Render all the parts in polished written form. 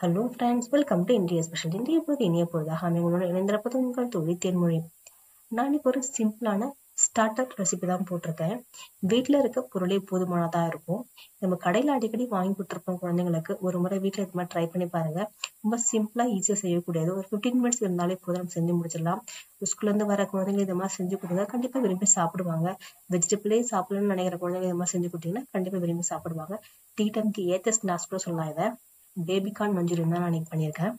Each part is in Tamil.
Hello friends, welcome to India special. இனிய பொழுதாக உங்களோட இணைந்திருப்பது உங்கள் தொழில் தேன்மொழி. நான் இப்போ ஒரு சிம்பிளான ஸ்டார்டர் ரெசிபி தான் போட்டிருக்கேன். வீட்டில் இருக்க பொருளே போதுமானதாக இருக்கும். நம்ம கடையில் அடிக்கடி வாங்கி கொடுத்துருப்போம் குழந்தைங்களுக்கு. ஒரு முறை வீட்டில் இது மாதிரி ட்ரை பண்ணி பாருங்க. ரொம்ப சிம்பிளா ஈஸியாக செய்யக்கூடியது. ஒரு 15 மினிட்ஸ் இருந்தாலே போதும், நம்ம செஞ்சு முடிச்சிடலாம். ஸ்கூல்லேருந்து வர குழந்தைங்க இது மாதிரி செஞ்சு கொடுங்க, கண்டிப்பாக விரும்பி சாப்பிடுவாங்க. வெஜிடபிளே சாப்பிடணும்னு நினைக்கிற குழந்தைங்க இது மாதிரி செஞ்சு கொடுத்தீங்கன்னா கண்டிப்பாக விரும்பி சாப்பிடுவாங்க. டீ டைம்க்கு ஏற்ற ஸ்நாக்ஸ் கூட சொல்லலாம். இதை பேபிகார்ன் மஞ்சூரியன் தான் நான் இன்னைக்கு பண்ணியிருக்கேன்.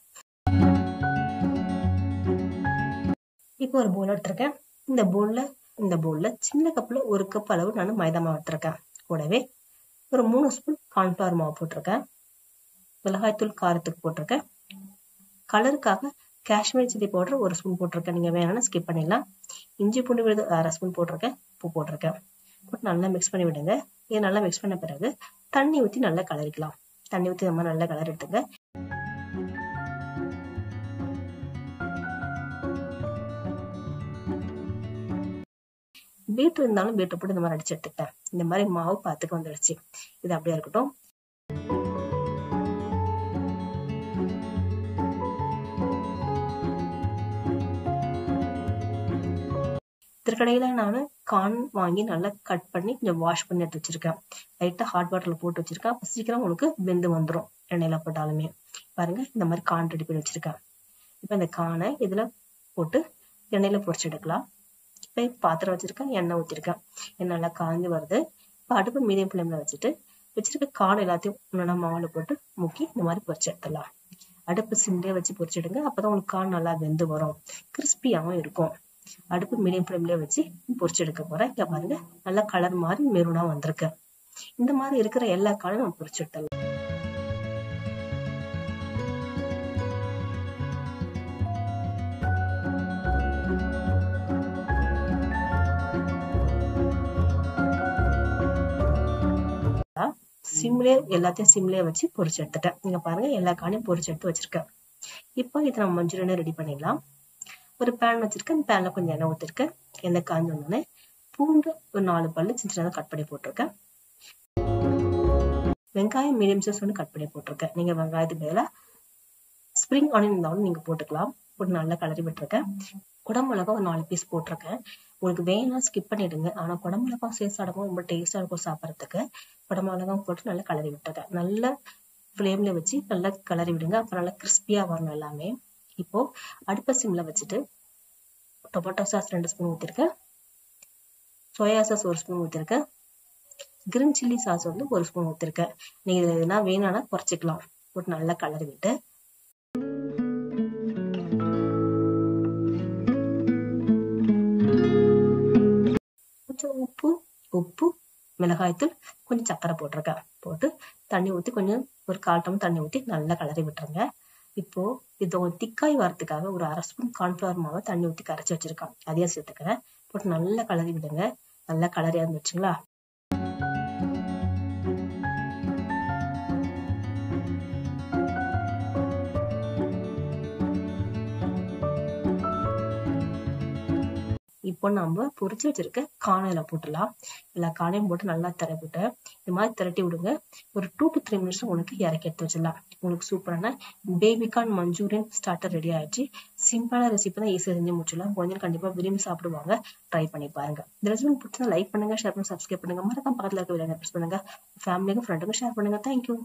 இப்போ ஒரு போல் எடுத்திருக்கேன். இந்த போல்ல சின்ன கப்ல 1 கப் அளவு நான் மைதா மாவு எடுத்திருக்கேன். கூடவே ஒரு 3 ஸ்பூன் கார்ன்ஃபிளவர் மாவு போட்டிருக்கேன். மிளகாய்த்தூள் காரத்துக்கு போட்டிருக்கேன். கலருக்காக காஷ்மீர் சில்லி பவுடர் 1 ஸ்பூன் போட்டிருக்கேன். நீங்க வேணும்னா ஸ்கிப் பண்ணிடலாம். இஞ்சி பூண்டு விழுது 1/2 ஸ்பூன் போட்டிருக்கேன். உப்பு போட்டிருக்கேன். போட்டு நல்லா மிக்ஸ் பண்ணி விடுங்க. இது நல்லா மிக்ஸ் பண்ண பிறகு தண்ணி ஊற்றி நல்லா கலரிக்கலாம். தண்ணி ஊற்றி நம்ம நல்லா கலர் எடுத்துங்க. பீட்ரூட் இருந்தாலும் பீட்ரூட் போட்டு இந்த மாதிரி அடிச்சு எடுத்துக்கிட்டேன். இந்த மாதிரி மாவு பார்த்துக்க வந்துடுச்சு. இது அப்படியே இருக்கட்டும். திருக்கடையில நான் கார்ன் வாங்கி நல்லா கட் பண்ணி கொஞ்சம் வாஷ் பண்ணி எடுத்து வச்சிருக்கேன். லைட்டா ஹாட் வாட்டர்ல போட்டு வச்சிருக்கேன். அப்ப சீக்கிரம் உங்களுக்கு வெந்து வந்துடும். எண்ணெயில போட்டாலுமே பாருங்க, இந்த மாதிரி கார்ன் ரெடி பண்ணி வச்சிருக்கேன். இப்ப இந்த கார்னை இதுல போட்டு எண்ணெயில பொரிச்சு எடுக்கலாம். இப்ப பாத்திரம் வச்சிருக்கேன், எண்ணெய் ஊத்திருக்கேன். எண்ணெய் நல்லா காஞ்சி வருது. இப்ப அடுப்பு மீடியம் ஃப்ளேம்ல வச்சிருக்க கார்ன் எல்லாத்தையும் ஒன்னா மாவுல போட்டு முக்கி இந்த மாதிரி பொரிச்சு எடுத்துடலாம். அடுப்பு சிம்லயே வச்சு பொரிச்சிடுங்க. அப்பதான் உங்களுக்கு கார்ன் நல்லா வெந்து வரும், கிறிஸ்பியாவும் இருக்கும். அடுப்பு மீடியம் ஃப்ளேம்லயே வச்சு பொரிச்சு எடுக்க போறேன். இங்க பாருங்க, நல்லா கலர் மாதிரி மெரூனா வந்திருக்கு. இந்த மாதிரி இருக்கிற எல்லா கார்னும் நம்ம பொரிச்சு எடுத்துடலாம். எல்லாத்தையும் சிம்லயே வச்சு பொரிச்சு எடுத்துட்டேன். நீங்க பாருங்க, எல்லா கார்னையும் பொரிச்சு எடுத்து வச்சிருக்கேன். இப்போ இதை நம்ம மஞ்சூரியனை ரெடி பண்ணிடலாம். ஒரு பேன் வச்சிருக்கேன். அந்த பேன்ல கொஞ்சம் எண்ணெய் ஊத்திருக்கேன். எண்ணெய் காஞ்ச உடனே பூண்டு ஒரு 4 பல்லு சின்ன கட் பண்ணி போட்டிருக்கேன். வெங்காயம் மீடியம் சைஸ் ஒன்று கட் பண்ணி போட்டிருக்கேன். நீங்க வெங்காயத்துக்கு பதிலா ஸ்ப்ரிங் ஆனியன் இருந்தாலும் நீங்க போட்டுக்கலாம். போட்டு நல்லா கலரி விட்டுருக்கேன். குடமிளகா ஒரு 4 பீஸ் போட்டிருக்கேன். உங்களுக்கு வேணா ஸ்கிப் பண்ணிடுங்க. ஆனா குடமிளகா சேர்த்து சாப்பிடும்போது ரொம்ப டேஸ்டா இருக்கும் சாப்பிட்றதுக்கு. குடமிளகா போட்டு நல்லா கலரி விட்டுருக்கேன். நல்லா ஃப்ளேம்ல வச்சு நல்லா கலரி விடுங்க. அப்ப நல்லா கிறிஸ்பியா வரணும் எல்லாமே. இப்போ அடுப்ப சிம்ல வச்சுட்டு டொமேட்டோ சாஸ் 2 ஸ்பூன் ஊத்திருக்கேன். சோயா சாஸ் 1 ஸ்பூன் ஊத்திருக்கேன். கிரீன் சில்லி சாஸ் 1 ஸ்பூன் ஊத்திருக்கேன். நீங்க இதெல்லாம் வேணும்னா குறைச்சிக்கலாம். போட்டு நல்லா கலரி விட்டு கொஞ்சம் உப்பு மிளகாய்த்தூள் கொஞ்சம் சக்கரை போட்டிருக்கேன். போட்டு தண்ணி ஊற்றி கொஞ்சம் ஒரு 1/4 டம்ளர் தண்ணி ஊற்றி நல்லா கலரி விட்டுருங்க. இப்போ இது திக்காய் வரதுக்காக ஒரு 1/2 ஸ்பூன் கார்ன்ஃபிளவர் மாவை தண்ணி ஊற்றி கரைச்சி வச்சிருக்கேன். அதையும் சேர்த்துக்கிறேன். போட்டு நல்லா கலரி விடுங்க. நல்லா கலரியா இருந்துச்சுங்களா? இப்போ நம்ம பொரிச்சு வச்சிருக்க கார்னில போட்டுலாம். எல்லா கார்னையும் போட்டு நல்லா திரட்டிவிட்டு இந்த மாதிரி திரட்டி விடுங்க. ஒரு 2 to 3 மினிட்ஸ் உங்களுக்கு இறக்கி எடுத்து வச்சிடலாம். உங்களுக்கு சூப்பரான பேபிகார்ன் மஞ்சூரியன் ஸ்டார்டர் ரெடி ஆயிடுச்சு. சிம்பிளான ரெசிபி தான், ஈஸியா செஞ்சு முடிச்சிடலாம். குழந்தைங்க கண்டிப்பா விரும்பி சாப்பிடுவாங்க. ட்ரை பண்ணி பாருங்க. இந்த ரெசிபி பிடிச்சா லைக் பண்ணுங்க, ஷேர் பண்ணி சப்ஸ்கிரைப் பண்ணுங்க. மறக்காம பக்கத்துல இருக்க வீடியோ பிரஸ் பண்ணுங்க. ஃபேமிலிக்கும் ஃப்ரெண்டுக்கும் ஷேர் பண்ணுங்க. தேங்க்யூ.